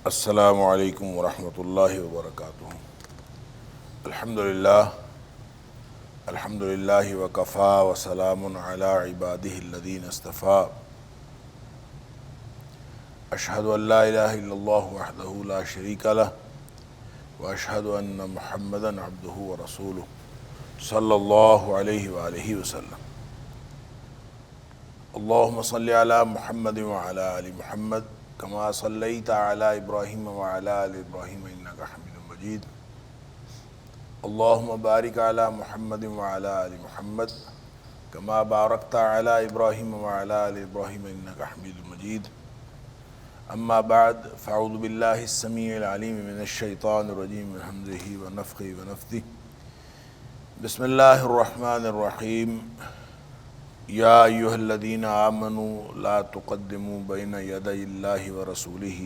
السلام علیکم ورحمۃ اللہ وبرکاتہ۔ الحمد للہ وکفا وسلام علی عبادہ الذین اصطفیٰ۔ اشہد ان لا الہ الا اللہ وحدہ لا شریک لہ واشہد ان محمدا عبدہ ورسولہ صلی اللہ علیہ وآلہ وسلم۔ اللہم صلی علی محمد وعلی آل محمد کما صلیت علی ابراہیم وعلی آل ابراہیم انک حمید مجید۔ اللہم بارک علی محمد وعلی آل محمد کما بارکت علی ابراہیم وعلی آل ابراہیم انک حمید مجید۔ اما بعد فاعوذ باللہ السمیع العلیم من الشیطان الرجیم من ہمزہ ونفخہ ونفثہ۔ بسم اللہ الرحمن الرحیم۔ یا ایہا الذین آمنوا لا تقدموا بین یدی اللہ ورسولہ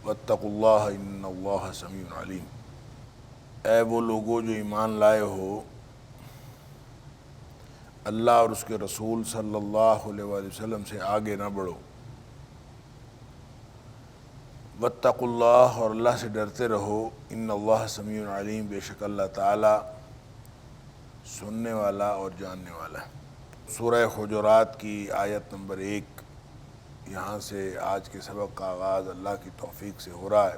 واتقوا اللہ ان اللہ سمیع علیم۔ اے وہ لوگو جو ایمان لائے ہو، اللہ اور اس کے رسول صلی اللہ علیہ وآلہ وسلم سے آگے نہ بڑھو۔ واتقوا اللہ، اور اللہ سے ڈرتے رہو، ان اللہ سمیع علیم، بے شک اللہ تعالی سننے والا اور جاننے والا ہے۔ سورہ حجرات کی آیت نمبر 1، یہاں سے آج کے سبق کا آغاز اللہ کی توفیق سے ہو رہا ہے۔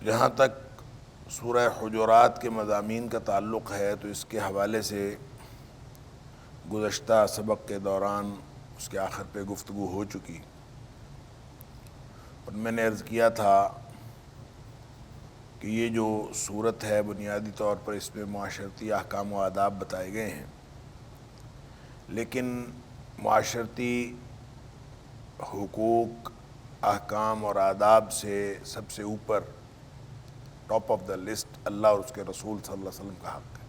جہاں تک سورہ حجرات کے مضامین کا تعلق ہے تو اس کے حوالے سے گزشتہ سبق کے دوران اس کے آخر پہ گفتگو ہو چکی، اور میں نے عرض کیا تھا کہ یہ جو صورت ہے بنیادی طور پر اس میں معاشرتی احکام و آداب بتائے گئے ہیں، لیکن معاشرتی حقوق، احکام اور آداب سے سب سے اوپر ٹاپ آف دا لسٹ اللہ اور اس کے رسول صلی اللہ علیہ وسلم کا حق ہے۔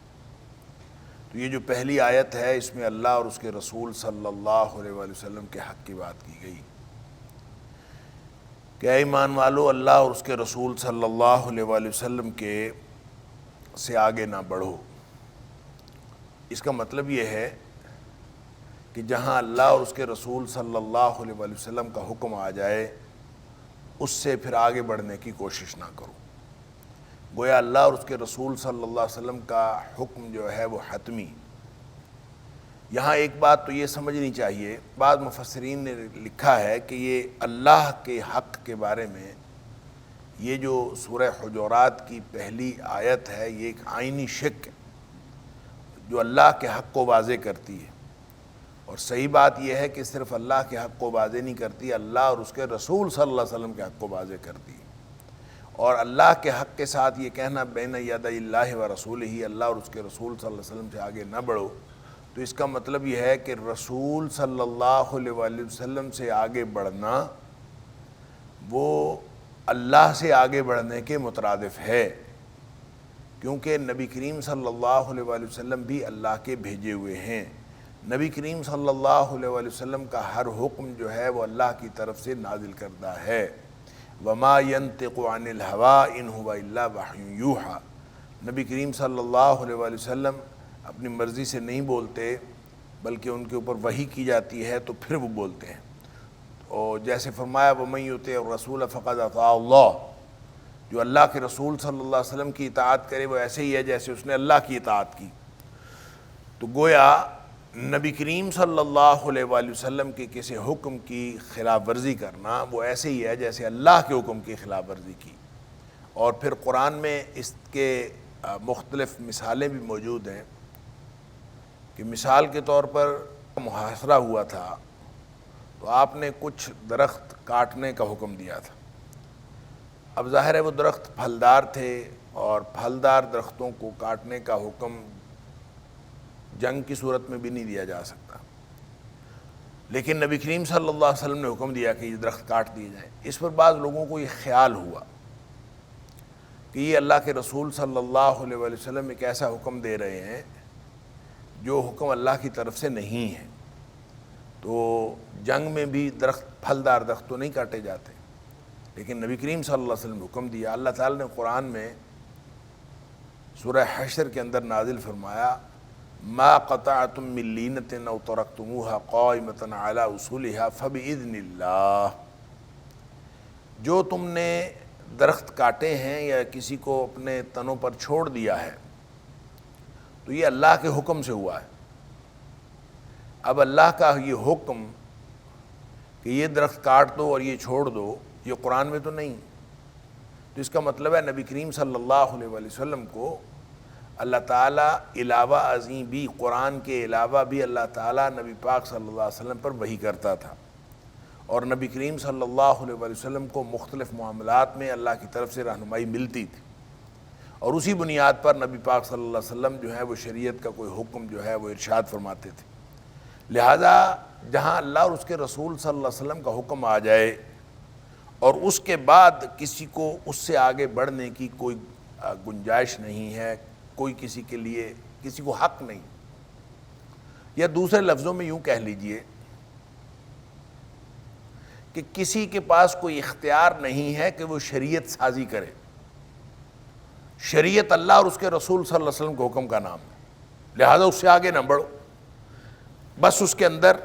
تو یہ جو پہلی آیت ہے اس میں اللہ اور اس کے رسول صلی اللہ علیہ وآلہ وسلم کے حق کی بات کی گئی کہ اے ایمان والو، اللہ اور اس کے رسول صلی اللہ علیہ وآلہ وسلم کے سے آگے نہ بڑھو۔ اس کا مطلب یہ ہے کہ جہاں اللہ اور اس کے رسول صلی اللہ علیہ وآلہ وسلم کا حکم آ جائے اس سے پھر آگے بڑھنے کی کوشش نہ کرو۔ گویا اللہ اور اس کے رسول صلی اللہ علیہ وسلم کا حکم جو ہے وہ حتمی۔ یہاں ایک بات تو یہ سمجھنی چاہیے، بعض مفسرین نے لکھا ہے کہ یہ اللہ کے حق کے بارے میں یہ جو سورہ حجرات کی پہلی آیت ہے یہ ایک آئینی شق ہے جو اللہ کے حق کو واضح کرتی ہے، اور صحیح بات یہ ہے کہ صرف اللہ کے حق کو واضح نہیں کرتی، اللہ اور اس کے رسول صلی اللہ علیہ وسلم کے حق کو واضح کرتی ہے۔ اور اللہ کے حق کے ساتھ یہ کہنا بین یدی اللہ و رسولہ، اللہ اور اس کے رسول صلی اللہ علیہ وسلم سے آگے نہ بڑھو، تو اس کا مطلب یہ ہے کہ رسول صلی اللہ علیہ وآلہ وسلم سے آگے بڑھنا وہ اللہ سے آگے بڑھنے کے مترادف ہے، کیونکہ نبی کریم صلی اللہ علیہ وآلہ وسلم بھی اللہ کے بھیجے ہوئے ہیں۔ نبی کریم صلی اللہ علیہ وآلہ وسلم کا ہر حکم جو ہے وہ اللہ کی طرف سے نازل کردہ ہے۔ وما ينطق عن الهوى ان هو الا وحی یوحی۔ نبی کریم صلی اللہ علیہ وآلہ وسلم اپنی مرضی سے نہیں بولتے، بلکہ ان کے اوپر وحی کی جاتی ہے تو پھر وہ بولتے ہیں۔ اور جیسے فرمایا وَمَن يُطِعِ الرَّسُولَ فَقَدْ أَطَاعَ اللَّهُ، جو اللہ کے رسول صلی اللہ علیہ وسلم کی اطاعت کرے وہ ایسے ہی ہے جیسے اس نے اللہ کی اطاعت کی۔ تو گویا نبی کریم صلی اللہ علیہ وآلہ وسلم کے کسی حکم کی خلاف ورزی کرنا وہ ایسے ہی ہے جیسے اللہ کے حکم کی خلاف ورزی کی۔ اور پھر قرآن میں اس کے مختلف مثالیں بھی موجود ہیں کہ مثال کے طور پر محاصرہ ہوا تھا تو آپ نے کچھ درخت کاٹنے کا حکم دیا تھا۔ اب ظاہر ہے وہ درخت پھلدار تھے، اور پھلدار درختوں کو کاٹنے کا حکم جنگ کی صورت میں بھی نہیں دیا جا سکتا، لیکن نبی کریم صلی اللہ علیہ وسلم نے حکم دیا کہ یہ درخت کاٹ دیے جائیں۔ اس پر بعض لوگوں کو یہ خیال ہوا کہ یہ اللہ کے رسول صلی اللہ علیہ وآلہ وسلم ایک ایسا حکم دے رہے ہیں جو حکم اللہ کی طرف سے نہیں ہے، تو جنگ میں بھی درخت پھلدار درخت تو نہیں کاٹے جاتے، لیکن نبی کریم صلی اللہ علیہ وسلم نے حکم دیا۔ اللہ تعالیٰ نے قرآن میں سورہ حشر کے اندر نازل فرمایا ما قطعتم من لینۃ او ترکتموها قائمۃ علی اصولها فباذن اللہ۔ جو تم نے درخت کاٹے ہیں یا کسی کو اپنے تنوں پر چھوڑ دیا ہے تو یہ اللہ کے حکم سے ہوا ہے۔ اب اللہ کا یہ حکم کہ یہ درخت کاٹ دو اور یہ چھوڑ دو، یہ قرآن میں تو نہیں، تو اس کا مطلب ہے نبی کریم صلی اللہ علیہ وآلہ وسلم کو اللہ تعالیٰ علاوہ ازیں بھی، قرآن کے علاوہ بھی اللہ تعالیٰ نبی پاک صلی اللہ علیہ وسلم پر وحی کرتا تھا، اور نبی کریم صلی اللہ علیہ وآلہ وسلم کو مختلف معاملات میں اللہ کی طرف سے رہنمائی ملتی تھی، اور اسی بنیاد پر نبی پاک صلی اللہ علیہ وسلم جو ہے وہ شریعت کا کوئی حکم جو ہے وہ ارشاد فرماتے تھے۔ لہٰذا جہاں اللہ اور اس کے رسول صلی اللہ علیہ وسلم کا حکم آ جائے اور اس کے بعد کسی کو اس سے آگے بڑھنے کی کوئی گنجائش نہیں ہے، کوئی کسی کے لیے کسی کو حق نہیں، یا دوسرے لفظوں میں یوں کہہ لیجئے کہ کسی کے پاس کوئی اختیار نہیں ہے کہ وہ شریعت سازی کرے۔ شریعت اللہ اور اس کے رسول صلی اللہ علیہ وسلم کے حکم کا نام ہے، لہذا اس سے آگے نہ بڑھو، بس اس کے اندر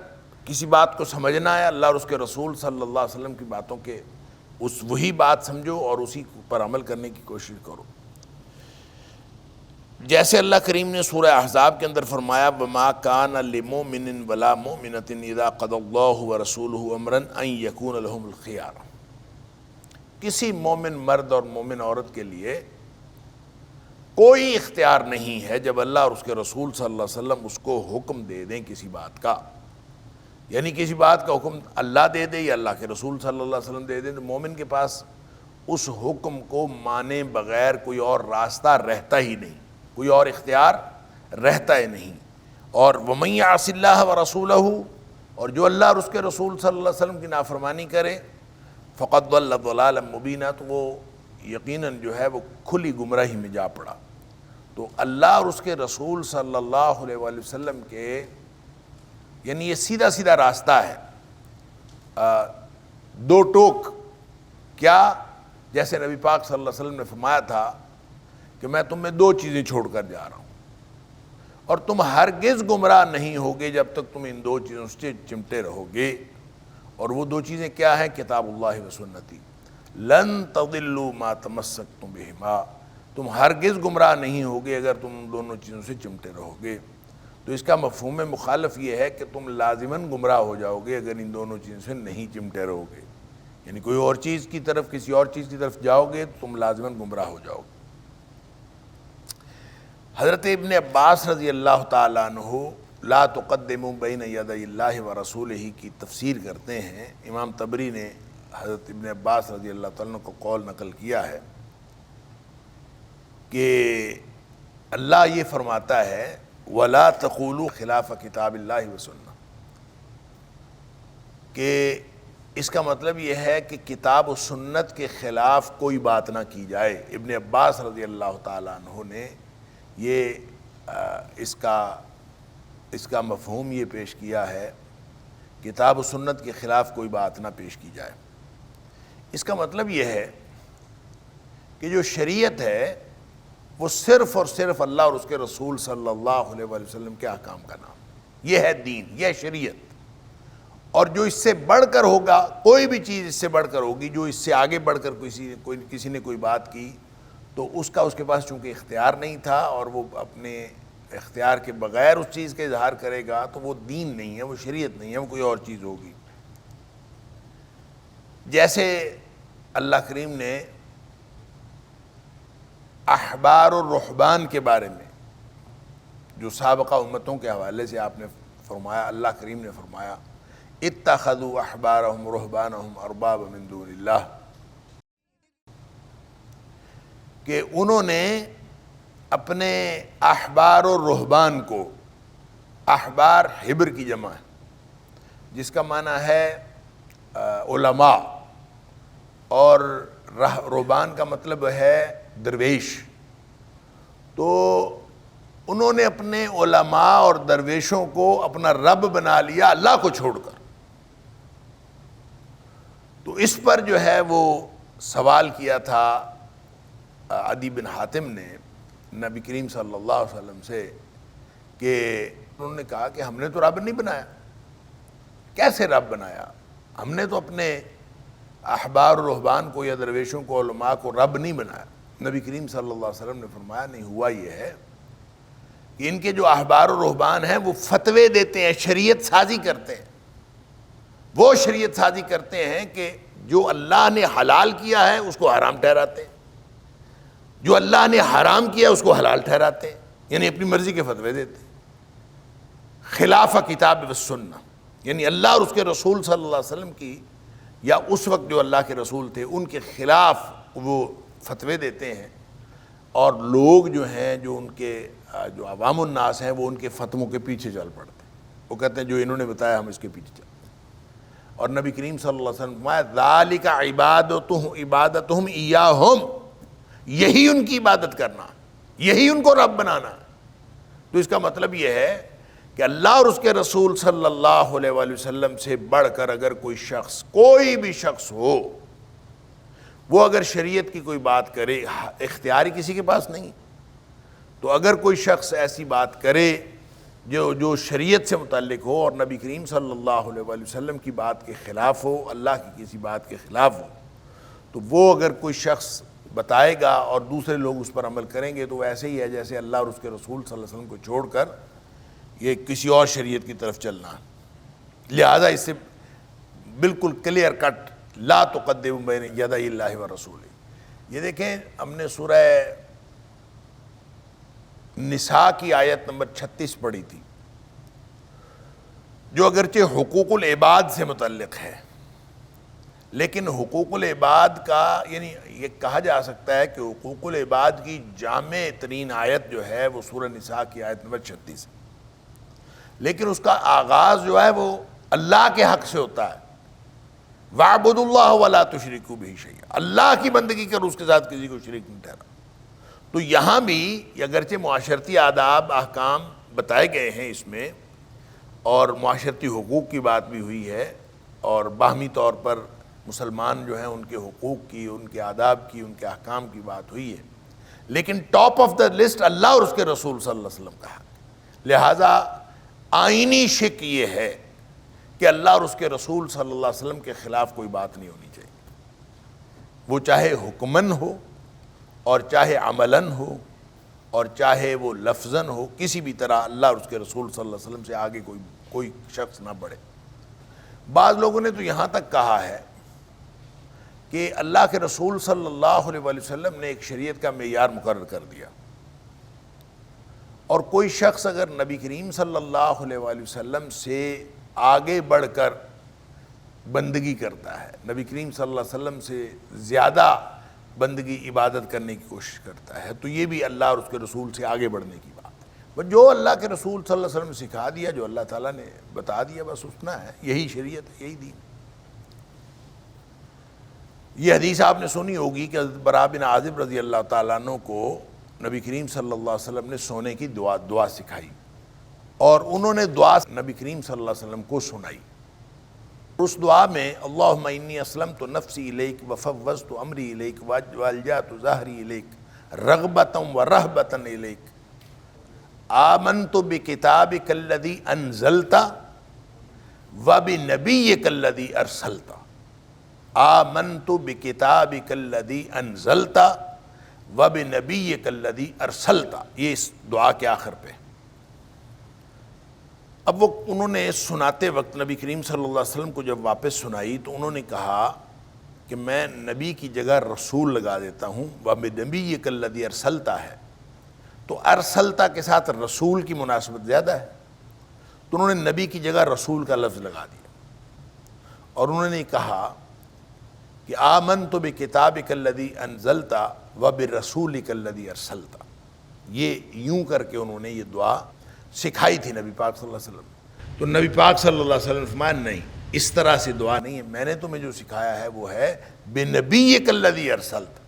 کسی بات کو سمجھنا ہے، اللہ اور اس کے رسول صلی اللہ علیہ وسلم کی باتوں کے وہی بات سمجھو اور اسی پر عمل کرنے کی کوشش کرو۔ جیسے اللہ کریم نے سورہ احزاب کے اندر فرمایا وَمَا كَانَ لِمُؤْمِنٍ وَلَا مُؤْمِنَةٍ إِذَا قَضَى اللَّهُ وَرَسُولُهُ أَمْرًا أَن يَكُونَ لَهُمُ الْخِيَارَةُ، کسی مومن مرد اور مومن عورت کے لیے کوئی اختیار نہیں ہے جب اللہ اور اس کے رسول صلی اللہ علیہ وسلم اس کو حکم دے دیں کسی بات کا، یعنی کسی بات کا حکم اللہ دے دے یا اللہ کے رسول صلی اللہ علیہ وسلم دے دیں، تو مومن کے پاس اس حکم کو مانے بغیر کوئی اور راستہ رہتا ہی نہیں، کوئی اور اختیار رہتا ہی نہیں۔ اور وَمَن يَعْصِ اللَّهَ وَرَسُولَهُ، اور جو اللہ اور اس کے رسول صلی اللہ علیہ وسلم کی نافرمانی کرے فَقَدْ ضَلَّ ضَلَالًا مُبِينًا، تو وہ یقیناً جو ہے وہ کھلی گمراہی میں جا پڑا۔ تو اللہ اور اس کے رسول صلی اللہ علیہ وآلہ وسلم کے یعنی یہ سیدھا سیدھا راستہ ہے، دو ٹوک کیا، جیسے نبی پاک صلی اللہ علیہ وسلم نے فرمایا تھا کہ میں تم میں دو چیزیں چھوڑ کر جا رہا ہوں، اور تم ہرگز گمراہ نہیں ہوگے جب تک تم ان دو چیزوں سے چمٹے رہو گے، اور وہ دو چیزیں کیا ہیں؟ کتاب اللہ و سنتی، لن تضلوا ما تمسکتم بہما، تم ہرگز گمراہ نہیں ہوگے اگر تم ان دونوں چیزوں سے چمٹے رہو گے۔ تو اس کا مفہوم مخالف یہ ہے کہ تم لازماً گمراہ ہو جاؤ گے اگر ان دونوں چیزوں سے نہیں چمٹے رہو گے، یعنی کوئی اور چیز کی طرف کسی اور چیز کی طرف جاؤ گے تو تم لازماً گمراہ ہو جاؤ گے۔ حضرت ابن عباس رضی اللہ تعالیٰ عنہ لا تقدموا بین یدی اللہ ورسولہ کی تفسیر کرتے ہیں۔ امام طبری نے حضرت ابن عباس رضی اللہ تعالیٰ عنہ کو قول نقل کیا ہے کہ اللہ یہ فرماتا ہے وَلَا تَقُولُوا خِلَافَ کتاب اللہ وسنہ، کہ اس کا مطلب یہ ہے کہ کتاب و سنت کے خلاف کوئی بات نہ کی جائے۔ ابن عباس رضی اللہ تعالیٰ عنہ نے یہ اس کا مفہوم یہ پیش کیا ہے، کتاب و سنت کے خلاف کوئی بات نہ پیش کی جائے۔ اس کا مطلب یہ ہے کہ جو شریعت ہے وہ صرف اور صرف اللہ اور اس کے رسول صلی اللہ علیہ وآلہ وسلم کے احکام کا نام، یہ ہے دین، یہ ہے شریعت، اور جو اس سے بڑھ کر ہوگا، کوئی بھی چیز اس سے بڑھ کر ہوگی، جو اس سے آگے بڑھ کر کسی نے کوئی بات کی تو اس کے پاس چونکہ اختیار نہیں تھا اور وہ اپنے اختیار کے بغیر اس چیز کا اظہار کرے گا تو وہ دین نہیں ہے، وہ شریعت نہیں ہے، وہ کوئی اور چیز ہوگی۔ جیسے اللہ کریم نے احبار اور رہبان کے بارے میں جو سابقہ امتوں کے حوالے سے آپ نے فرمایا، اللہ کریم نے فرمایا اتخذوا احبارهم ورهبانهم اربابا من دون اللہ، کہ انہوں نے اپنے احبار و رہبان کو، احبار حبر کی جمع ہے جس کا معنی ہے علماء، اور رہبان کا مطلب ہے درویش، تو انہوں نے اپنے علماء اور درویشوں کو اپنا رب بنا لیا اللہ کو چھوڑ کر۔ تو اس پر جو ہے وہ سوال کیا تھا عدی بن حاتم نے نبی کریم صلی اللہ علیہ وسلم سے، کہ انہوں نے کہا کہ ہم نے تو رب نہیں بنایا، کیسے رب بنایا؟ ہم نے تو اپنے احبار و رہبان کو یا درویشوں کو علماء کو رب نہیں بنایا. نبی کریم صلی اللہ علیہ وسلم نے فرمایا نہیں، ہوا یہ ہے کہ ان کے جو احبار و رہبان ہیں وہ فتوے دیتے ہیں، شریعت سازی کرتے ہیں. وہ شریعت سازی کرتے ہیں کہ جو اللہ نے حلال کیا ہے اس کو حرام ٹھہراتے ہیں، جو اللہ نے حرام کیا اس کو حلال ٹھہراتے ہیں، یعنی اپنی مرضی کے فتوے دیتے ہیں خلاف کتاب و سنہ. یعنی اللہ اور اس کے رسول صلی اللہ علیہ وسلم کی یا اس وقت جو اللہ کے رسول تھے ان کے خلاف وہ فتوے دیتے ہیں، اور لوگ جو ہیں جو ان کے جو عوام الناس ہیں وہ ان کے فتووں کے پیچھے چل پڑتے ہیں. وہ کہتے ہیں جو انہوں نے بتایا ہم اس کے پیچھے چلتے ہیں. اور نبی کریم صلی اللہ علیہ وسلم فرمایا ذالک عبادتہم ایاہم، یہی ان کی عبادت کرنا، یہی ان کو رب بنانا. تو اس کا مطلب یہ ہے کہ اللہ اور اس کے رسول صلی اللہ علیہ وآلہ وسلم سے بڑھ کر اگر کوئی شخص، کوئی بھی شخص ہو، وہ اگر شریعت کی کوئی بات کرے، اختیاری کسی کے پاس نہیں، تو اگر کوئی شخص ایسی بات کرے جو شریعت سے متعلق ہو اور نبی کریم صلی اللہ علیہ وآلہ وسلم کی بات کے خلاف ہو، اللہ کی کسی بات کے خلاف ہو، تو وہ اگر کوئی شخص بتائے گا اور دوسرے لوگ اس پر عمل کریں گے تو ایسے ہی ہے جیسے اللہ اور اس کے رسول صلی اللہ علیہ وسلم کو چھوڑ کر یہ کسی اور شریعت کی طرف چلنا. لہذا اس سے بالکل کلیئر کٹ لا تقدموا بین یدی اللہ و رسولہ. یہ دیکھیں ہم نے سورہ نساء کی آیت نمبر 36 پڑھی تھی جو اگرچہ حقوق العباد سے متعلق ہے، لیکن حقوق العباد کا یعنی یہ کہا جا سکتا ہے کہ حقوق العباد کی جامع ترین آیت جو ہے وہ سورہ نساء کی آیت نمبر 36 ہے، لیکن اس کا آغاز جو ہے وہ اللہ کے حق سے ہوتا ہے. وَاعْبُدُوا اللَّهَ وَلَا تُشْرِكُوا بِهِ شَيْئًا، اللہ کی بندگی کر، اس کے ساتھ کسی کو شریک نہیں ٹھہرا. تو یہاں بھی اگرچہ معاشرتی آداب احکام بتائے گئے ہیں اس میں، اور معاشرتی حقوق کی بات بھی ہوئی ہے، اور باہمی طور پر مسلمان جو ہیں ان کے حقوق کی، ان کے آداب کی، ان کے احکام کی بات ہوئی ہے، لیکن ٹاپ آف دا لسٹ اللہ اور اس کے رسول صلی اللہ علیہ وسلم کا حق. لہٰذا آئینی شک یہ ہے کہ اللہ اور اس کے رسول صلی اللہ علیہ وسلم کے خلاف کوئی بات نہیں ہونی چاہیے، وہ چاہے حکماً ہو اور چاہے عملاً ہو اور چاہے وہ لفظاً ہو، کسی بھی طرح اللہ اور اس کے رسول صلی اللہ علیہ وسلم سے آگے کوئی شخص نہ بڑھے. بعض لوگوں نے تو یہاں تک کہا ہے کہ اللہ کے رسول صلی اللہ علیہ وآلہ وسلم نے ایک شریعت کا معیار مقرر کر دیا، اور کوئی شخص اگر نبی کریم صلی اللہ علیہ وآلہ وسلم سے آگے بڑھ کر بندگی کرتا ہے، نبی کریم صلی اللہ علیہ وسلم سے زیادہ بندگی عبادت کرنے کی کوشش کرتا ہے، تو یہ بھی اللہ اور اس کے رسول سے آگے بڑھنے کی بات ہے. بس جو اللہ کے رسول صلی اللہ علیہ وسلم نے سکھا دیا، جو اللہ تعالیٰ نے بتا دیا، بس اتنا ہے، یہی شریعت ہے، یہی دین. یہ حدیث آپ نے سنی ہوگی کہ حضرت براء بن عازب رضی اللہ تعالیٰ عنہ کو نبی کریم صلی اللہ علیہ وسلم نے سونے کی دعا سکھائی، اور انہوں نے دعا نبی کریم صلی اللہ علیہ وسلم کو سنائی. اس دعا میں اللہم انی اسلمت نفسی الیک وفوضت امری الیک والجأت ظہری الیک رغبتا ورہبتا الیک آمنت بکتابک الذی انزلت وبنبیک الذی ارسلت. آمنت بکتابک الذی انزلت وبنبیک الذی ارسلت، یہ اس دعا کے آخر پہ. اب وہ انہوں نے سناتے وقت نبی کریم صلی اللہ علیہ وسلم کو جب واپس سنائی تو انہوں نے کہا کہ میں نبی کی جگہ رسول لگا دیتا ہوں، وَبِنَبِيِّكَ الَّذِي أَرْسَلْتَ ہے، تو ارسلتا کے ساتھ رسول کی مناسبت زیادہ ہے، تو انہوں نے نبی کی جگہ رسول کا لفظ لگا دیا، اور انہوں نے کہا کہ آمنت بکتابک الذی انزلت وبرسولک الذی ارسلت. یہ یوں کر کے انہوں نے یہ دعا سکھائی تھی نبی پاک صلی اللہ علیہ وسلم. تو نبی پاک صلی اللہ علیہ وسلم فرمایا نہیں، اس طرح سے دعا نہیں ہے، میں نے تمہیں جو سکھایا ہے وہ ہے بنبیک الذی ارسلت.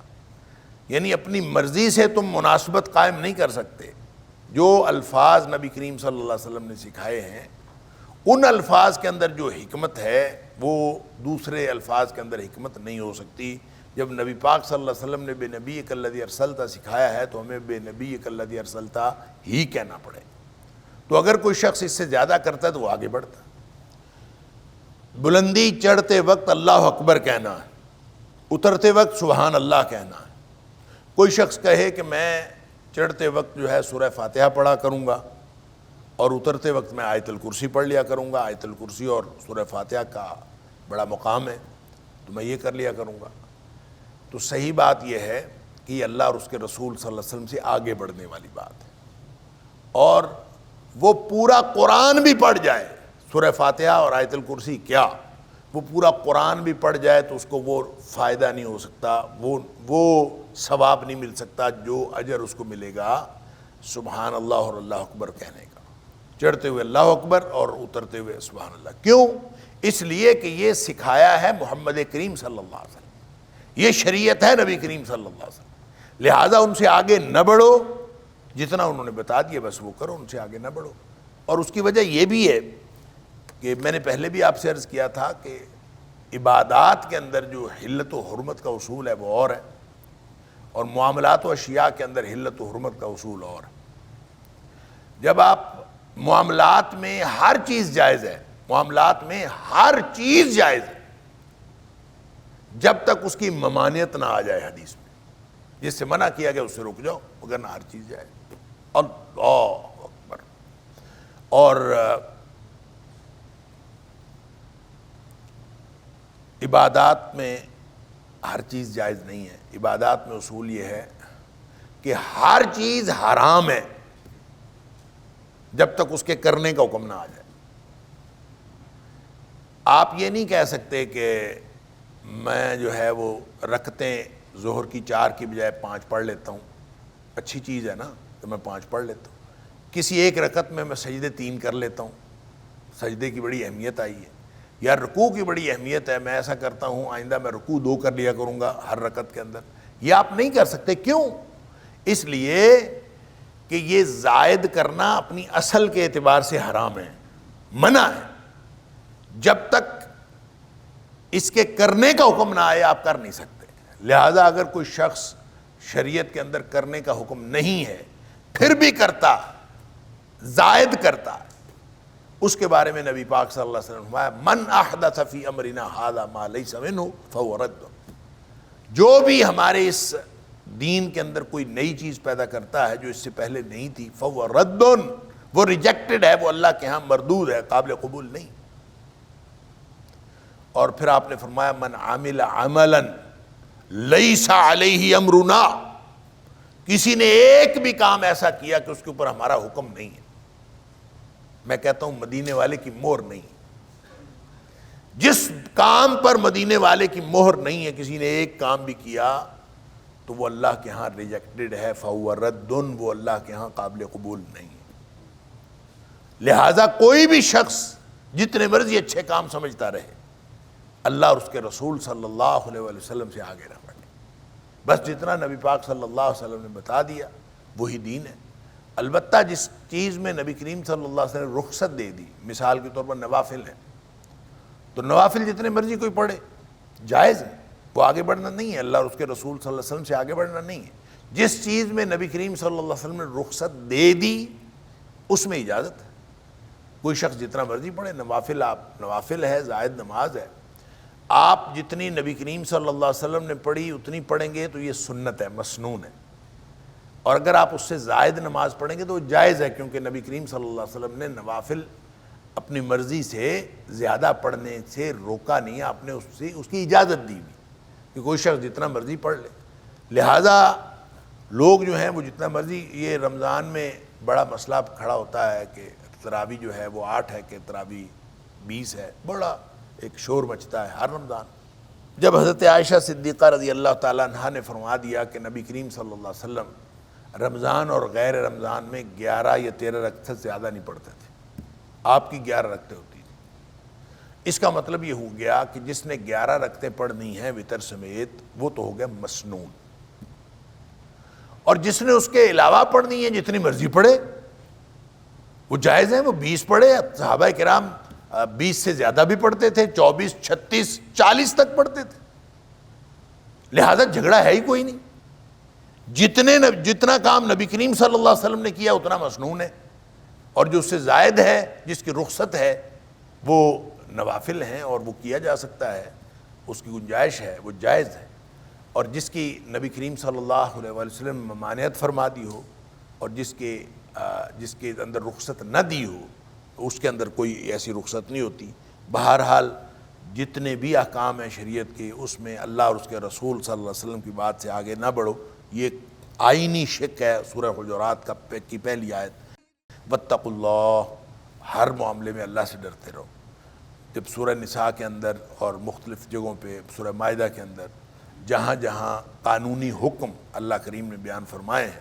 یعنی اپنی مرضی سے تم مناسبت قائم نہیں کر سکتے. جو الفاظ نبی کریم صلی اللہ علیہ وسلم نے سکھائے ہیں ان الفاظ کے اندر جو حکمت ہے وہ دوسرے الفاظ کے اندر حکمت نہیں ہو سکتی. جب نبی پاک صلی اللہ علیہ وسلم نے بنبیک الذی ارسلت سکھایا ہے تو ہمیں بنبیک الذی ارسلت ہی کہنا پڑے. تو اگر کوئی شخص اس سے زیادہ کرتا ہے تو وہ آگے بڑھتا ہے. بلندی چڑھتے وقت اللہ اکبر کہنا، اترتے وقت سبحان اللہ کہنا ہے۔ کوئی شخص کہے کہ میں چڑھتے وقت جو ہے سورہ فاتحہ پڑھا کروں گا اور اترتے وقت میں آیت الکرسی پڑھ لیا کروں گا، آیت الکرسی اور سورہ فاتحہ کا بڑا مقام ہے تو میں یہ کر لیا کروں گا، تو صحیح بات یہ ہے کہ یہ اللہ اور اس کے رسول صلی اللہ علیہ وسلم سے آگے بڑھنے والی بات ہے۔ اور وہ پورا قرآن بھی پڑھ جائے، سورہ فاتحہ اور آیت الکرسی کیا، وہ پورا قرآن بھی پڑھ جائے تو اس کو وہ فائدہ نہیں ہو سکتا، وہ ثواب نہیں مل سکتا جو اجر اس کو ملے گا سبحان اللہ اور اللہ اکبر کہنے کا، چڑھتے ہوئے اللہ اکبر اور اترتے ہوئے سبحان اللہ۔ کیوں؟ اس لیے کہ یہ سکھایا ہے محمد کریم صلی اللہ علیہ وسلم، یہ شریعت ہے نبی کریم صلی اللہ علیہ وسلم، لہٰذا ان سے آگے نہ بڑھو، جتنا انہوں نے بتا دیا بس وہ کرو، ان سے آگے نہ بڑھو۔ اور اس کی وجہ یہ بھی ہے کہ میں نے پہلے بھی آپ سے عرض کیا تھا کہ عبادات کے اندر جو حلت و حرمت کا اصول ہے وہ اور ہے، اور معاملات و اشیاء کے اندر حلت و حرمت کا اصول اور ہے۔ جب آپ معاملات میں ہر چیز جائز ہے، معاملات میں ہر چیز جائز ہے جب تک اس کی ممانعت نہ آ جائے حدیث میں، جس سے منع کیا گیا اس سے رک جاؤ، مگر نہ ہر چیز جائز۔ اللہ اکبر۔ اور عبادات میں ہر چیز جائز نہیں ہے، عبادات میں اصول یہ ہے کہ ہر چیز حرام ہے جب تک اس کے کرنے کا حکم نہ آ جائے۔ آپ یہ نہیں کہہ سکتے کہ میں جو ہے وہ رکعتیں ظہر کی 4 کی بجائے 5 پڑھ لیتا ہوں، اچھی چیز ہے نا تو میں 5 پڑھ لیتا ہوں، کسی ایک رکعت میں سجدے 3 کر لیتا ہوں، سجدے کی بڑی اہمیت آئی ہے، یا رکوع کی بڑی اہمیت ہے، میں ایسا کرتا ہوں آئندہ میں رکوع 2 کر لیا کروں گا ہر رکعت کے اندر، یہ آپ نہیں کر سکتے۔ کیوں؟ اس لیے کہ یہ زائد کرنا اپنی اصل کے اعتبار سے حرام ہے، منع ہے، جب تک اس کے کرنے کا حکم نہ آئے آپ کر نہیں سکتے۔ لہذا اگر کوئی شخص شریعت کے اندر کرنے کا حکم نہیں ہے پھر بھی کرتا، زائد کرتا، اس کے بارے میں نبی پاک صلی اللہ علیہ وسلم نے فرمایا من احدث فی امرنا ھذا ما لیس منہ فہو رد، جو بھی ہمارے اس دین کے اندر کوئی نئی چیز پیدا کرتا ہے جو اس سے پہلے نہیں تھی فہو رد، وہ ریجیکٹڈ ہے، وہ اللہ کے ہاں مردود ہے، قابل قبول نہیں۔ اور پھر آپ نے فرمایا من عمل عملا لیس علیہ امرنا، کسی نے ایک بھی کام ایسا کیا کہ اس کے اوپر ہمارا حکم نہیں ہے، میں کہتا ہوں مدینے والے کی مہر نہیں، جس کام پر مدینے والے کی مہر نہیں ہے کسی نے ایک کام بھی کیا تو وہ اللہ کے ہاں ریجیکٹڈ ہے، فہو رد، وہ اللہ کے ہاں قابل قبول نہیں ہے۔ لہذا کوئی بھی شخص جتنے مرضی اچھے کام سمجھتا رہے، اللہ اور اس کے رسول صلی اللہ علیہ وآلہ وسلم سے آگے نہ بڑھے، بس جتنا نبی پاک صلی اللہ علیہ وسلم نے بتا دیا وہی دین ہے۔ البتہ جس چیز میں نبی کریم صلی اللہ علیہ وسلم نے رخصت دے دی، مثال کے طور پر نوافل ہیں، تو نوافل جتنے مرضی کوئی پڑھے جائز ہے، وہ آگے بڑھنا نہیں ہے، اللہ اور اس کے رسول صلی اللہ علیہ وسلم سے آگے بڑھنا نہیں ہے۔ جس چیز میں نبی کریم صلی اللہ علیہ وسلم نے رخصت دے دی اس میں اجازت ہے، کوئی شخص جتنا مرضی پڑھے، نوافل ہے، زائد نماز ہے، آپ جتنی نبی کریم صلی اللہ علیہ وسلم نے پڑھی اتنی پڑھیں گے تو یہ سنت ہے، مسنون ہے، اور اگر آپ اس سے زائد نماز پڑھیں گے تو وہ جائز ہے، کیونکہ نبی کریم صلی اللہ علیہ وسلم نے نوافل اپنی مرضی سے زیادہ پڑھنے سے روکا نہیں، آپ نے اس کی اجازت دی بھی کہ کوئی شخص جتنا مرضی پڑھ لے۔ لہٰذا لوگ جو ہیں وہ جتنا مرضی، یہ رمضان میں بڑا مسئلہ کھڑا ہوتا ہے کہ تراوی جو ہے وہ 8 ہے کہ تراوی 20 ہے، بڑا ایک شور مچتا ہے ہر رمضان۔ جب حضرت عائشہ صدیقہ رضی اللہ تعالیٰ عنہا نے فرما دیا کہ نبی کریم صلی اللہ علیہ وسلم رمضان اور غیر رمضان میں 11 یا 13 رکعت سے زیادہ نہیں پڑھتے تھے، آپ کی 11 رکعتیں ہوتی تھیں، اس کا مطلب یہ ہو گیا کہ جس نے 11 رکعتیں پڑھنی ہیں وتر سمیت وہ تو ہو گیا مسنون، اور جس نے اس کے علاوہ پڑھنی ہے جتنی مرضی پڑھے وہ جائز ہیں، وہ 20 پڑھے، صحابہ کرام 20 سے زیادہ بھی پڑھتے تھے، 24، 36، 40 تک پڑھتے تھے، لہذا جھگڑا ہے ہی کوئی نہیں، جتنا کام نبی کریم صلی اللہ علیہ وسلم نے کیا اتنا مسنون ہے، اور جو اس سے زائد ہے جس کی رخصت ہے وہ نوافل ہیں اور وہ کیا جا سکتا ہے، اس کی گنجائش ہے، وہ جائز ہے۔ اور جس کی نبی کریم صلی اللہ علیہ وآلہ وسلم ممانعت فرما دی ہو اور جس کے اندر رخصت نہ دی ہو اس کے اندر کوئی ایسی رخصت نہیں ہوتی۔ بہرحال جتنے بھی احکام ہیں شریعت کے اس میں اللہ اور اس کے رسول صلی اللہ علیہ وسلم کی بات سے آگے نہ بڑھو، یہ آئینی شک ہے سورہ حجرات کی پہلی آیت، واتقوا اللہ، ہر معاملے میں اللہ سے ڈرتے رہو۔ جب سورہ نساء کے اندر اور مختلف جگہوں پہ سورہ مائدہ کے اندر جہاں جہاں قانونی حکم اللہ کریم نے بیان فرمائے ہیں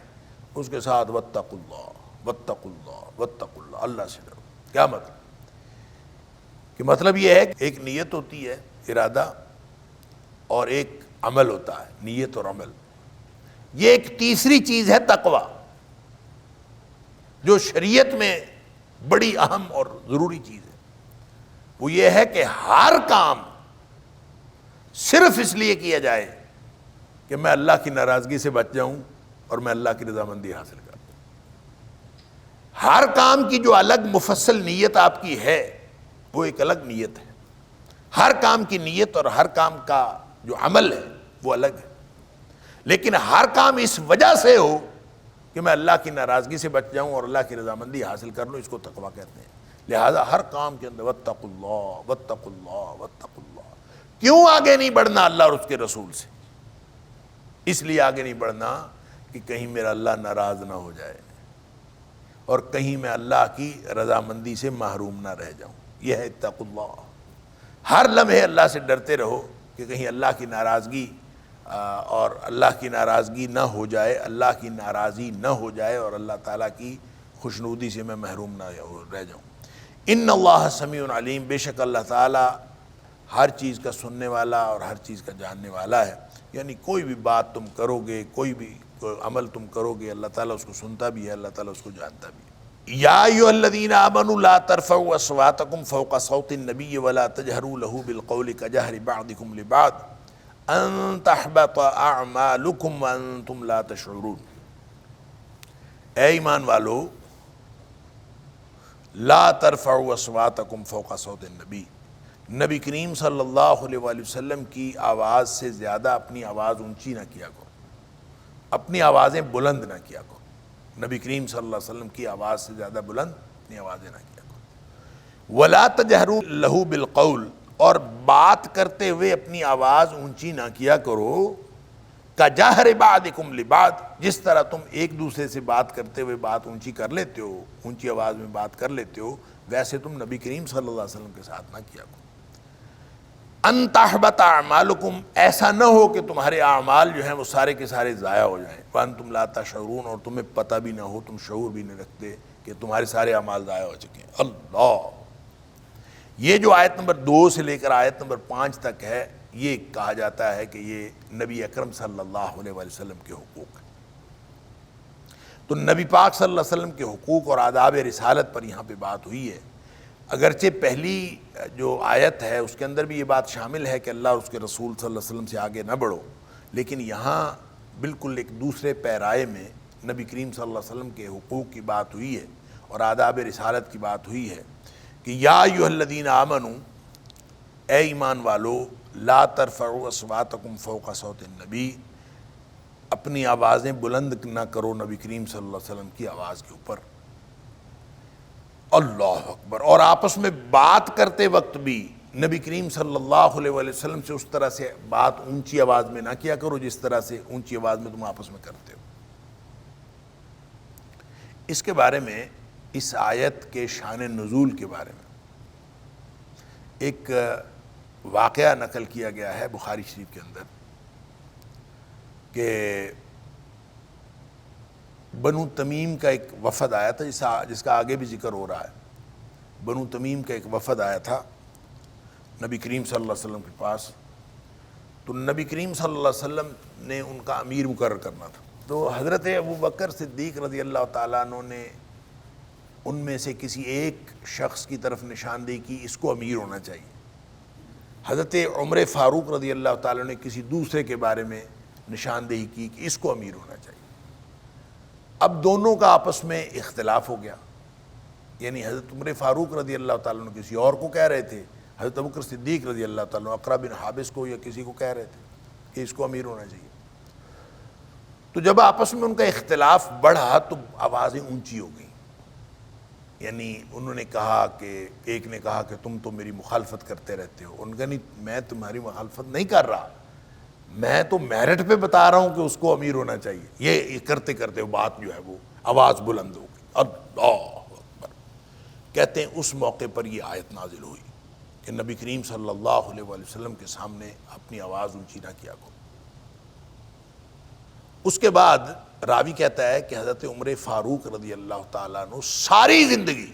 اس کے ساتھ واتقوا اللہ واتقوا اللہ واتقوا اللہ، اللہ سے ڈرو۔ کیا مطلب؟ کہ مطلب یہ ہے کہ ایک نیت ہوتی ہے، ارادہ، اور ایک عمل ہوتا ہے، نیت اور عمل۔ یہ ایک تیسری چیز ہے تقوی، جو شریعت میں بڑی اہم اور ضروری چیز ہے۔ وہ یہ ہے کہ ہر کام صرف اس لیے کیا جائے کہ میں اللہ کی ناراضگی سے بچ جاؤں اور میں اللہ کی رضامندی حاصل کروں۔ ہر کام کی جو الگ مفصل نیت آپ کی ہے وہ ایک الگ نیت ہے، ہر کام کی نیت اور ہر کام کا جو عمل ہے وہ الگ ہے، لیکن ہر کام اس وجہ سے ہو کہ میں اللہ کی ناراضگی سے بچ جاؤں اور اللہ کی رضامندی حاصل کر لوں، اس کو تقویٰ کہتے ہیں۔ لہذا ہر کام کے اندر واتقوا اللہ واتقوا اللہ واتقوا اللہ۔ کیوں آگے نہیں بڑھنا اللہ اور اس کے رسول سے؟ اس لیے آگے نہیں بڑھنا کہ کہیں میرا اللہ ناراض نہ ہو جائے اور کہیں میں اللہ کی رضامندی سے محروم نہ رہ جاؤں۔ یہ ہے اتقوا اللہ۔ ہر لمحے اللہ سے ڈرتے رہو کہ کہیں اللہ کی ناراضگی اور اللہ کی ناراضگی نہ ہو جائے، اللہ کی ناراضی نہ ہو جائے اور اللہ تعالیٰ کی خوشنودی سے میں محروم نہ رہ جاؤں۔ ان اللہ سمیع علیم، بے شک اللہ تعالیٰ ہر چیز کا سننے والا اور ہر چیز کا جاننے والا ہے۔ یعنی کوئی بھی بات تم کرو گے، کوئی بھی عمل تم کرو گے، اللہ تعالیٰ اس کو سنتا بھی ہے، اللہ تعالیٰ اس کو جانتا بھی ہے۔ یا ایھا الذین آمنوا لا ترفعوا اصواتکم فوق صوت النبی ولا تجہروا لہ بالقول کجہر بعضکم لبعض ان تحبط اعمالکم وانتم لا تشعرون۔ اے ایمان والو، لا ترفعوا اصواتکم فوق صوت النبی، نبی کریم صلی اللہ علیہ وآلہ وسلم کی آواز سے زیادہ اپنی آواز اونچی نہ کیا کرو، اپنی آوازیں بلند نہ کیا کرو۔ نبی کریم صلی اللہ علیہ وسلم کی آواز سے زیادہ بلند اپنی آوازیں نہ کیا کرو۔ ولا تجہروا لہ بالقول، اور بات کرتے ہوئے اپنی آواز اونچی نہ کیا کرو، کجہر بعضکم لبعض، جس طرح تم ایک دوسرے سے بات کرتے ہوئے بات اونچی کر لیتے ہو، اونچی آواز میں بات کر لیتے ہو، ویسے تم نبی کریم صلی اللہ علیہ وسلم کے ساتھ نہ کیا کرو۔ ان تحبط اعمالکم، ایسا نہ ہو کہ تمہارے اعمال جو ہیں وہ سارے کے سارے ضائع ہو جائیں، وانتم لا تشعرون، اور تمہیں پتہ بھی نہ ہو، تم شعور بھی نہیں رکھتے کہ تمہارے سارے اعمال ضائع ہو چکے ہیں۔ اللہ، یہ جو آیت نمبر 2 سے لے کر آیت نمبر 5 تک ہے، یہ کہا جاتا ہے کہ یہ نبی اکرم صلی اللہ علیہ وآلہ وسلم کے حقوق ہیں۔ تو نبی پاک صلی اللہ علیہ وسلم کے حقوق اور آداب رسالت پر یہاں پہ بات ہوئی ہے۔ اگرچہ پہلی جو آیت ہے اس کے اندر بھی یہ بات شامل ہے کہ اللہ اور اس کے رسول صلی اللہ علیہ وسلم سے آگے نہ بڑھو، لیکن یہاں بالکل ایک دوسرے پیرائے میں نبی کریم صلی اللہ علیہ وسلم کے حقوق کی بات ہوئی ہے اور آداب رسالت کی بات ہوئی ہے کہ یا ایھا الذین آمنوا، اے ایمان والو، لا ترفعوا اصواتکم فوق صوت النبی، اپنی آوازیں بلند نہ کرو نبی کریم صلی اللہ علیہ وسلم کی آواز کے اوپر۔ اللہ اکبر۔ اور آپس میں بات کرتے وقت بھی نبی کریم صلی اللہ علیہ وآلہ وسلم سے اس طرح سے بات اونچی آواز میں نہ کیا کرو جس طرح سے اونچی آواز میں تم آپس میں کرتے ہو۔ اس کے بارے میں، اس آیت کے شان نزول کے بارے میں ایک واقعہ نقل کیا گیا ہے بخاری شریف کے اندر کہ بنو تمیم کا ایک وفد آیا تھا، جس کا آگے بھی ذکر ہو رہا ہے۔ بنو تمیم کا ایک وفد آیا تھا نبی کریم صلی اللہ علیہ وسلم کے پاس، تو نبی کریم صلی اللہ علیہ وسلم نے ان کا امیر مقرر کرنا تھا۔ تو حضرت ابوبکر صدیق رضی اللہ تعالیٰ عنہ نے ان میں سے کسی ایک شخص کی طرف نشاندہی کی، اس کو امیر ہونا چاہیے۔ حضرت عمر فاروق رضی اللہ تعالیٰ نے کسی دوسرے کے بارے میں نشاندہی کی کہ اس کو امیر ہونا چاہیے۔ اب دونوں کا آپس میں اختلاف ہو گیا، یعنی حضرت عمر فاروق رضی اللہ تعالیٰ عنہ کسی اور کو کہہ رہے تھے، حضرت ابوبکر صدیق رضی اللہ تعالیٰ عنہ اقرا بن حابس کو یا کسی کو کہہ رہے تھے کہ اس کو امیر ہونا چاہیے۔ تو جب آپس میں ان کا اختلاف بڑھا تو آوازیں اونچی ہو گئیں، یعنی انہوں نے کہا کہ ایک نے کہا کہ تم تو میری مخالفت کرتے رہتے ہو، ان کا نہیں، میں تمہاری مخالفت نہیں کر رہا، میں تو میرٹ پہ بتا رہا ہوں کہ اس کو امیر ہونا چاہیے۔ یہ کرتے کرتے بات جو ہے وہ آواز بلند ہو گئی، اللہ اکبر۔ کہتے ہیں اس موقع پر یہ آیت نازل ہوئی کہ نبی کریم صلی اللہ علیہ وآلہ وسلم کے سامنے اپنی آواز اونچی نہ کیا کرو۔ اس کے بعد راوی کہتا ہے کہ حضرت عمر فاروق رضی اللہ تعالیٰ عنہ ساری زندگی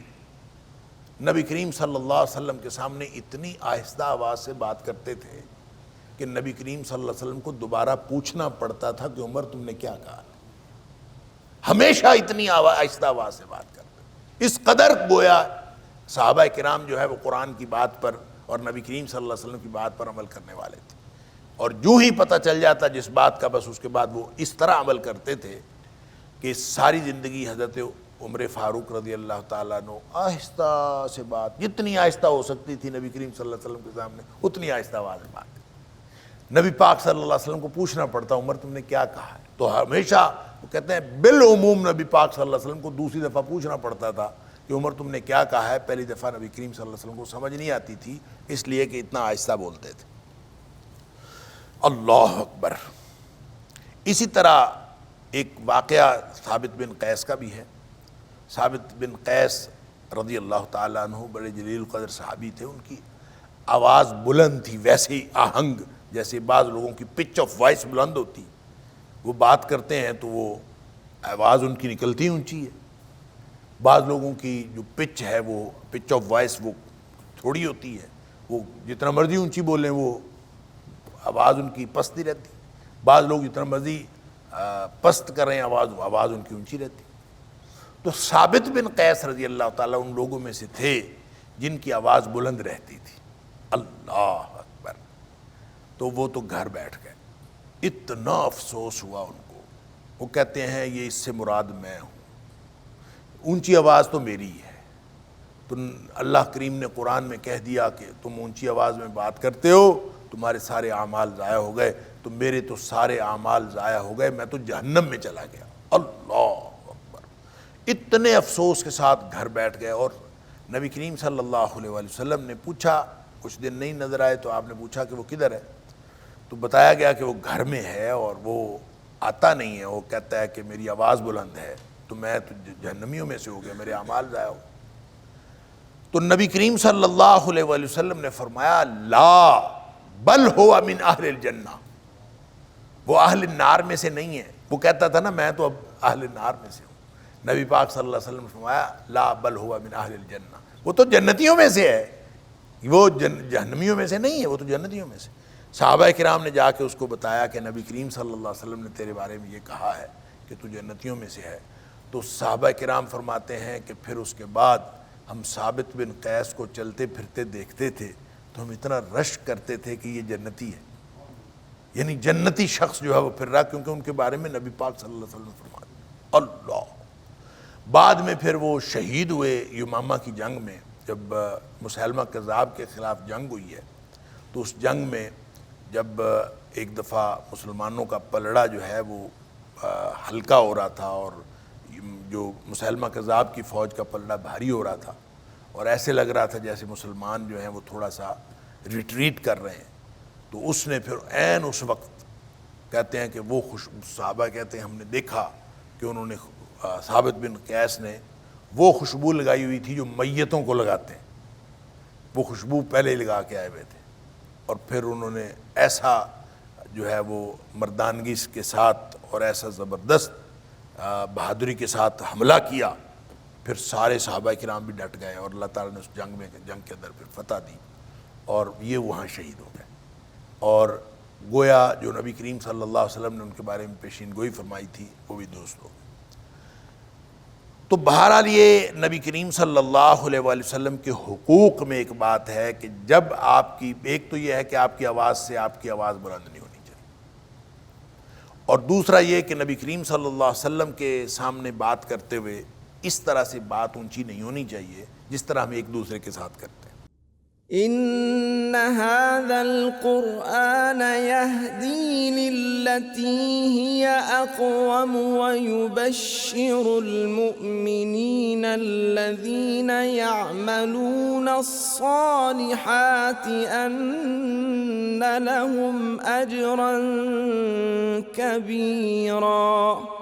نبی کریم صلی اللہ علیہ وسلم کے سامنے اتنی آہستہ آواز سے بات کرتے تھے کہ نبی کریم صلی اللہ علیہ وسلم کو دوبارہ پوچھنا پڑتا تھا کہ عمر تم نے کیا کہا۔ ہمیشہ اتنی آہستہ آواز سے بات کرتے، اس قدر گویا صحابہ کرام جو ہے وہ قرآن کی بات پر اور نبی کریم صلی اللہ علیہ وسلم کی بات پر عمل کرنے والے تھے، اور جو ہی پتہ چل جاتا جس بات کا بس اس کے بعد وہ اس طرح عمل کرتے تھے کہ ساری زندگی حضرت عمر فاروق رضی اللہ تعالیٰ عنہ آہستہ سے بات، جتنی آہستہ ہو سکتی تھی نبی کریم صلی اللہ علیہ وسلم کے سامنے اتنی آہستہ آواز میں بات۔ نبی پاک صلی اللہ علیہ وسلم کو پوچھنا پڑتا عمر تم نے کیا کہا ہے، تو ہمیشہ وہ کہتے ہیں بالعموم نبی پاک صلی اللہ علیہ وسلم کو دوسری دفعہ پوچھنا پڑتا تھا کہ عمر تم نے کیا کہا ہے۔ پہلی دفعہ نبی کریم صلی اللہ علیہ وسلم کو سمجھ نہیں آتی تھی، اس لیے کہ اتنا آہستہ بولتے تھے۔ اللہ اکبر۔ اسی طرح ایک واقعہ ثابت بن قیس کا بھی ہے۔ ثابت بن قیس رضی اللہ تعالیٰ عنہ بڑے جلیل القدر صحابی تھے، ان کی آواز بلند تھی، ویسے ہی آہنگ، جیسے بعض لوگوں کی پچ آف وائس بلند ہوتی، وہ بات کرتے ہیں تو وہ آواز ان کی نکلتی اونچی ہے۔ بعض لوگوں کی جو پچ ہے وہ پچ آف وائس وہ تھوڑی ہوتی ہے، وہ جتنا مرضی اونچی بولیں وہ آواز ان کی پست ہی رہتی۔ بعض لوگ جتنا مرضی پست کریں آواز ان کی اونچی رہتی۔ تو ثابت بن قیس رضی اللہ تعالیٰ ان لوگوں میں سے تھے جن کی آواز بلند رہتی تھی۔ اللہ اکبر۔ تو وہ تو گھر بیٹھ گئے، اتنا افسوس ہوا ان کو۔ وہ کہتے ہیں یہ اس سے مراد میں ہوں، اونچی آواز تو میری ہے۔ تو اللہ کریم نے قرآن میں کہہ دیا کہ تم اونچی آواز میں بات کرتے ہو، تمہارے سارے اعمال ضائع ہو گئے، تو میرے تو سارے اعمال ضائع ہو گئے، میں تو جہنم میں چلا گیا۔ اللہ اکبر۔ اتنے افسوس کے ساتھ گھر بیٹھ گئے، اور نبی کریم صلی اللہ علیہ وآلہ وسلم نے پوچھا، کچھ دن نہیں نظر آئے تو آپ نے پوچھا کہ وہ کدھر ہے، تو بتایا گیا کہ وہ گھر میں ہے اور وہ آتا نہیں ہے، وہ کہتا ہے کہ میری آواز بلند ہے تو میں تو جہنمیوں میں سے ہو گیا، میرے اعمال ضائع ہو۔ تو نبی کریم صلی اللہ علیہ وآلہ وسلم نے فرمایا لا بل ہوا من اہل الجنہ، وہ اہل النار میں سے نہیں ہے۔ وہ کہتا تھا نا میں تو اب اہل النار میں سے ہوں، نبی پاک صلی اللہ علیہ وسلم نے فرمایا لا بل ہوا من اہل الجنہ، وہ تو جنتیوں میں سے ہے، وہ جہنمیوں میں سے نہیں ہے، وہ تو جنتیوں میں سے۔ صحابہ کرام نے جا کے اس کو بتایا کہ نبی کریم صلی اللہ علیہ وسلم نے تیرے بارے میں یہ کہا ہے کہ تو جنتیوں میں سے ہے۔ تو صحابہ کرام فرماتے ہیں کہ پھر اس کے بعد ہم ثابت بن قیس کو چلتے پھرتے دیکھتے تھے تو ہم اتنا رشک کرتے تھے کہ یہ جنتی ہے، یعنی جنتی شخص جو ہے وہ پھر رہا، کیونکہ ان کے بارے میں نبی پاک صلی اللہ علیہ وسلم فرماتے۔ اللہ۔ بعد میں پھر وہ شہید ہوئے یمامہ کی جنگ میں، جب مسیلمہ کذاب کے خلاف جنگ ہوئی ہے، تو اس جنگ میں جب ایک دفعہ مسلمانوں کا پلڑا جو ہے وہ ہلکا ہو رہا تھا، اور جو مسیلمہ کذاب کی فوج کا پلڑا بھاری ہو رہا تھا، اور ایسے لگ رہا تھا جیسے مسلمان جو ہیں وہ تھوڑا سا ریٹریٹ کر رہے ہیں، تو اس نے پھر عین اس وقت کہتے ہیں کہ وہ صحابہ کہتے ہیں ہم نے دیکھا کہ انہوں نے ثابت بن قیس نے وہ خوشبو لگائی ہوئی تھی جو میتوں کو لگاتے ہیں، وہ خوشبو پہلے ہی لگا کے آئے ہوئے تھے، اور پھر انہوں نے ایسا جو ہے وہ مردانگی کے ساتھ اور ایسا زبردست بہادری کے ساتھ حملہ کیا، پھر سارے صحابہ کرام بھی ڈٹ گئے، اور اللہ تعالیٰ نے اس جنگ کے اندر پھر فتح دی، اور یہ وہاں شہید ہو گئے۔ اور گویا جو نبی کریم صلی اللہ علیہ وسلم نے ان کے بارے میں پیشین گوئی فرمائی تھی وہ بھی درست ہو گئی۔ تو بہرحال یہ نبی کریم صلی اللہ علیہ وآلہ وسلم کے حقوق میں ایک بات ہے کہ جب آپ کی، ایک تو یہ ہے کہ آپ کی آواز سے آپ کی آواز بلند نہیں ہونی چاہیے، اور دوسرا یہ کہ نبی کریم صلی اللہ علیہ وسلم کے سامنے بات کرتے ہوئے اس طرح سے بات اونچی نہیں ہونی چاہیے جس طرح ہم ایک دوسرے کے ساتھ کرتے ہیں۔ إن هذا القرآن يهدي للتي هي أقوم ويبشر المؤمنين الذين يعملون الصالحات أن لهم أجرا كبيرا.